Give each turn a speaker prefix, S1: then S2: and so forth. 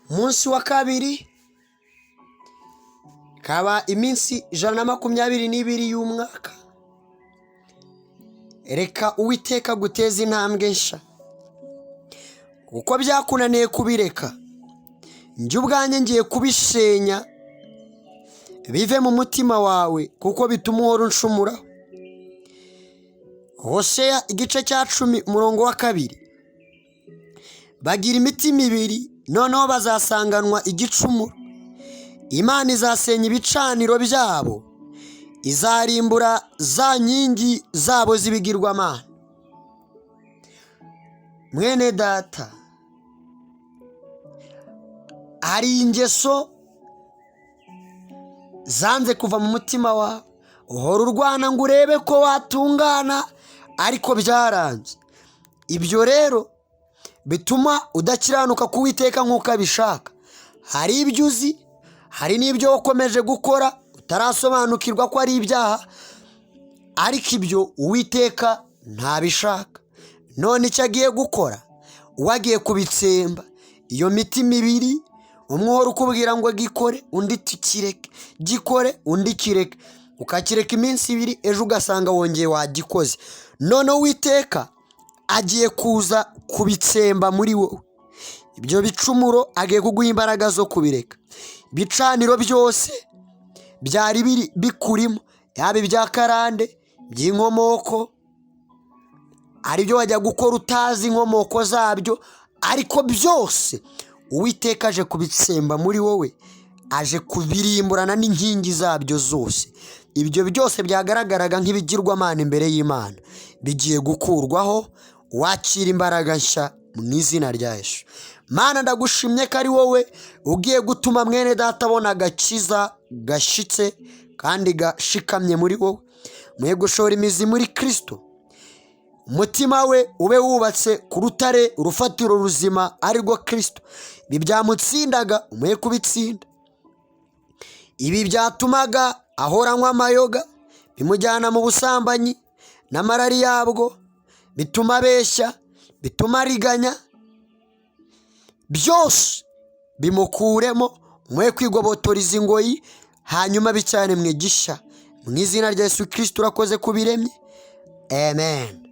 S1: Munsi wa kabiri kaba iminsi 122 y'umwaka. Reka Uwiteka guteza intambwe nsha. Uko byakunaniye kubireka, njye ubwanjye ngiye kubishenya bive mu mutima wawe, kuko bituma uhora unshumuraho. Hoseya igice cya 10 umurongo wa 2. Bagira imitima ibiri, noneho bazasanganwa igicumuro. Imana izasenya ibicaniro byabo, izarimbura za nkingi zabo z'ibigirwamana. Mwene data, hari ingeso zanze kuva mu mutima wawe. Uhora urwana ngo urebe ko watungana, ariko byaranze. Ibyo rero bituma udakiranuka ku Uwiteka nk'uko abishaka. Hari ibyo uzi, hari n'ibyo wakomeje gukora utarasobanukirwa ko ari ibyaha, ariko ibyo Uwiteka ntabishaka. None icyo agiye gukora, wagiye kubitsemba. Iyo mitima ibiri, umwe uhora ukubwira ngo gikore, undi tukireke, gikore, undi kireke, ukakireka iminsi 2, ejo ugasanga wongeye wagikoze. None Uwiteka agiye kuza kubitsemba muri wowe. Ibyo bicumuro agiye kuguha imbaraga zo kubireka. Bicaniro byose byari bikurimo, yaba ibya karande, by'inkomoko, ari byo wajya gukora utazi inkomoko zabyo, ariko byose Uwiteka aje kubitsemba muri wowe, aje kubirimburana n'inkingi zabyo zose. Ibyo byose byagaragaraga nk'ibigirwamana imbere y'Imana bigiye gukurwaho. Wakira imbaraga nshya mu izina rya Yesu. Mana, ndagushimye ko ari wowe ugiye gutuma mwene data abona agakiza gashitse kandi gashikamye muri wowe. Mwe gushora imizi muri Kristo, umutima we ube wubatse ku rutare, urufatiro ruzima ari rwo Kristo. Ibi byamutsindaga umwe kubitsinda. Ibi byatumaga ahoranywa amayoga, bimujyana mu busambanyi n'amarari yabwo, bituma abeshya, bituma ariganya, byose bimukuremo. Mwe kwigobotoriza ingoyi, hanyuma bicyane mwe gisha. Mu izina rya Yesu Kristo urakoze kubiremye. Amen.